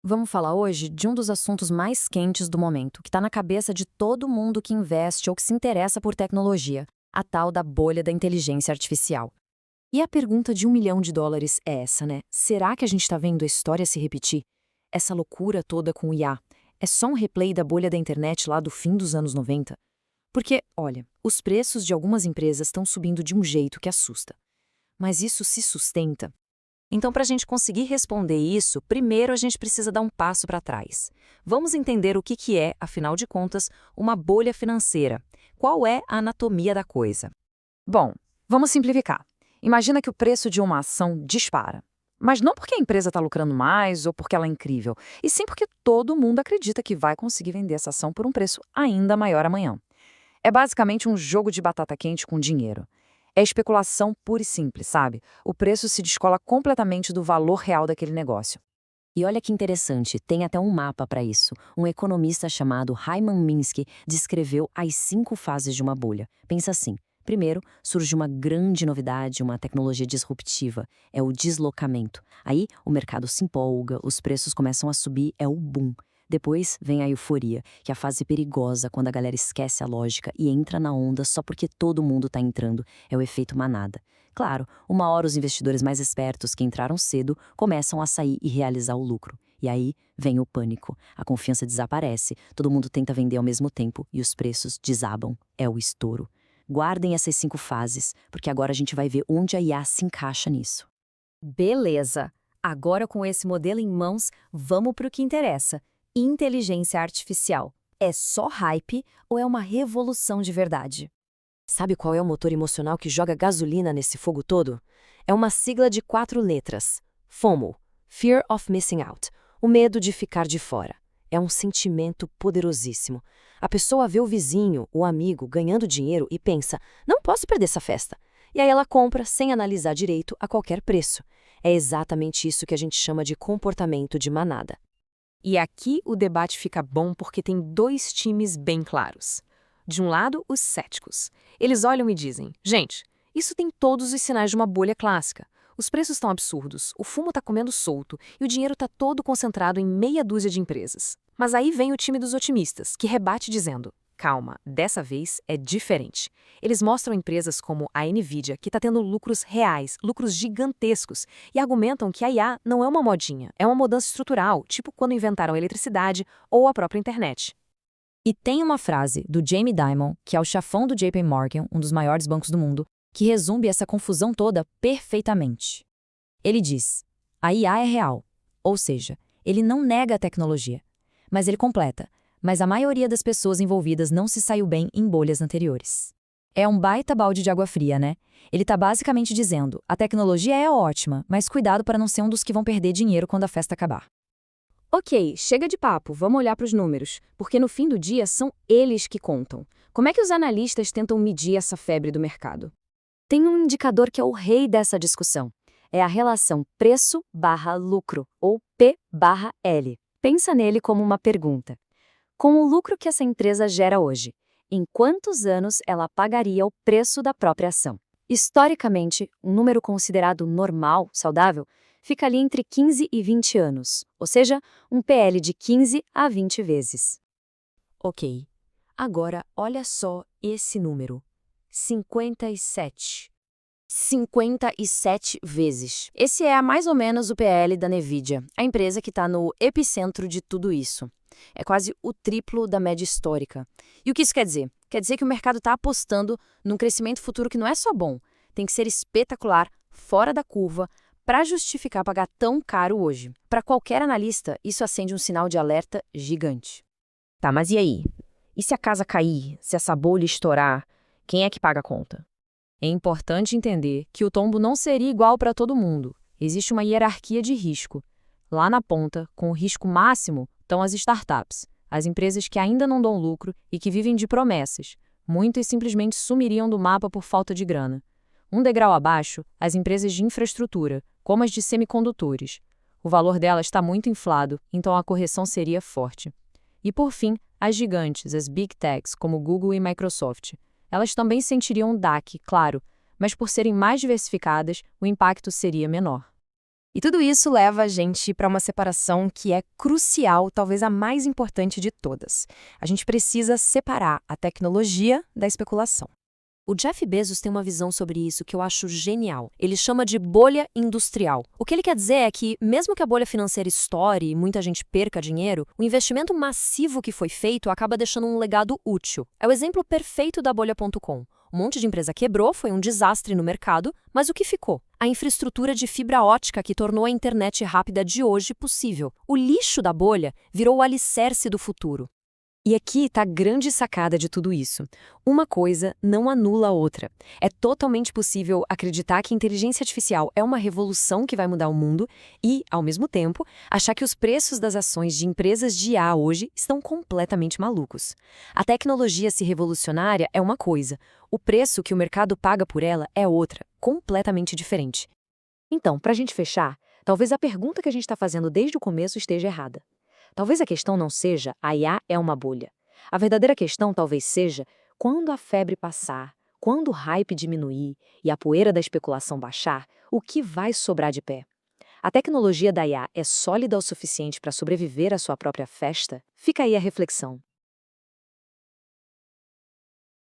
Vamos falar hoje de um dos assuntos mais quentes do momento, que está na cabeça de todo mundo que investe ou que se interessa por tecnologia, a tal da bolha da inteligência artificial. E a pergunta de US$ 1 milhão é essa, né? Será que a gente está vendo a história se repetir? Essa loucura toda com o IA é só um replay da bolha da internet lá do fim dos anos 90? Porque, olha, os preços de algumas empresas estão subindo de um jeito que assusta. Mas isso se sustenta? Então, para a gente conseguir responder isso, primeiro a gente precisa dar um passo para trás. Vamos entender o que é, afinal de contas, uma bolha financeira. Qual é a anatomia da coisa? Bom, vamos simplificar. Imagina que o preço de uma ação dispara. Mas não porque a empresa está lucrando mais ou porque ela é incrível, e sim porque todo mundo acredita que vai conseguir vender essa ação por um preço ainda maior amanhã. É basicamente um jogo de batata quente com dinheiro. É especulação pura e simples, sabe? O preço se descola completamente do valor real daquele negócio. E olha que interessante, tem até um mapa para isso. Um economista chamado Hyman Minsky descreveu as 5 fases de uma bolha. Pensa assim. Primeiro, surge uma grande novidade, uma tecnologia disruptiva. É o deslocamento. Aí, o mercado se empolga, os preços começam a subir, é o boom. Depois vem a euforia, que é a fase perigosa, quando a galera esquece a lógica e entra na onda só porque todo mundo está entrando. É o efeito manada. Claro, uma hora os investidores mais espertos que entraram cedo começam a sair e realizar o lucro. E aí vem o pânico. A confiança desaparece, todo mundo tenta vender ao mesmo tempo e os preços desabam. É o estouro. Guardem essas 5 fases, porque agora a gente vai ver onde a IA se encaixa nisso. Beleza! Agora, com esse modelo em mãos, vamos para o que interessa: inteligência artificial. É só hype ou é uma revolução de verdade? Sabe qual é o motor emocional que joga gasolina nesse fogo todo? É uma sigla de 4 letras: FOMO, Fear of Missing Out, o medo de ficar de fora. É um sentimento poderosíssimo. A pessoa vê o vizinho, o amigo, ganhando dinheiro e pensa: não posso perder essa festa. E aí ela compra sem analisar direito a qualquer preço. É exatamente isso que a gente chama de comportamento de manada. E aqui o debate fica bom porque tem dois times bem claros. De um lado, os céticos. Eles olham e dizem: gente, isso tem todos os sinais de uma bolha clássica. Os preços estão absurdos, o fumo está comendo solto e o dinheiro está todo concentrado em meia dúzia de empresas. Mas aí vem o time dos otimistas, que rebate dizendo: calma, dessa vez é diferente. Eles mostram empresas como a Nvidia, que está tendo lucros reais, lucros gigantescos, e argumentam que a IA não é uma modinha, é uma mudança estrutural, tipo quando inventaram a eletricidade ou a própria internet. E tem uma frase do Jamie Dimon, que é o chefão do JP Morgan, um dos maiores bancos do mundo, que resume essa confusão toda perfeitamente. Ele diz: a IA é real, ou seja, ele não nega a tecnologia, mas ele completa: mas a maioria das pessoas envolvidas não se saiu bem em bolhas anteriores. É um baita balde de água fria, né? Ele está basicamente dizendo: a tecnologia é ótima, mas cuidado para não ser um dos que vão perder dinheiro quando a festa acabar. Ok, chega de papo, vamos olhar para os números, porque no fim do dia são eles que contam. Como é que os analistas tentam medir essa febre do mercado? Tem um indicador que é o rei dessa discussão. É a relação preço/lucro, ou P/L. Pensa nele como uma pergunta. Com o lucro que essa empresa gera hoje, em quantos anos ela pagaria o preço da própria ação? Historicamente, um número considerado normal, saudável, fica ali entre 15 e 20 anos, ou seja, um PL de 15 a 20 vezes. Ok, agora olha só esse número: 57. 57 vezes. Esse é mais ou menos o PL da Nvidia, a empresa que está no epicentro de tudo isso. É quase o triplo da média histórica. E o que isso quer dizer? Quer dizer que o mercado está apostando num crescimento futuro que não é só bom, tem que ser espetacular, fora da curva, para justificar pagar tão caro hoje. Para qualquer analista, isso acende um sinal de alerta gigante. Tá, mas e aí? E se a casa cair? Se essa bolha estourar? Quem é que paga a conta? É importante entender que o tombo não seria igual para todo mundo. Existe uma hierarquia de risco. Lá na ponta, com o risco máximo, estão as startups, as empresas que ainda não dão lucro e que vivem de promessas. Muitas simplesmente sumiriam do mapa por falta de grana. Um degrau abaixo, as empresas de infraestrutura, como as de semicondutores. O valor delas está muito inflado, então a correção seria forte. E por fim, as gigantes, as Big Techs, como Google e Microsoft. Elas também sentiriam um DAC, claro, mas por serem mais diversificadas, o impacto seria menor. E tudo isso leva a gente para uma separação que é crucial, talvez a mais importante de todas. A gente precisa separar a tecnologia da especulação. O Jeff Bezos tem uma visão sobre isso que eu acho genial. Ele chama de bolha industrial. O que ele quer dizer é que, mesmo que a bolha financeira estoure e muita gente perca dinheiro, o investimento massivo que foi feito acaba deixando um legado útil. É o exemplo perfeito da bolha.com. Um monte de empresa quebrou, foi um desastre no mercado, mas o que ficou? A infraestrutura de fibra ótica que tornou a internet rápida de hoje possível. O lixo da bolha virou o alicerce do futuro. E aqui está a grande sacada de tudo isso. Uma coisa não anula a outra. É totalmente possível acreditar que a inteligência artificial é uma revolução que vai mudar o mundo e, ao mesmo tempo, achar que os preços das ações de empresas de IA hoje estão completamente malucos. A tecnologia se revolucionária é uma coisa, o preço que o mercado paga por ela é outra, completamente diferente. Então, para a gente fechar, talvez a pergunta que a gente está fazendo desde o começo esteja errada. Talvez a questão não seja a IA é uma bolha. A verdadeira questão talvez seja quando a febre passar, quando o hype diminuir e a poeira da especulação baixar, o que vai sobrar de pé? A tecnologia da IA é sólida o suficiente para sobreviver à sua própria festa? Fica aí a reflexão.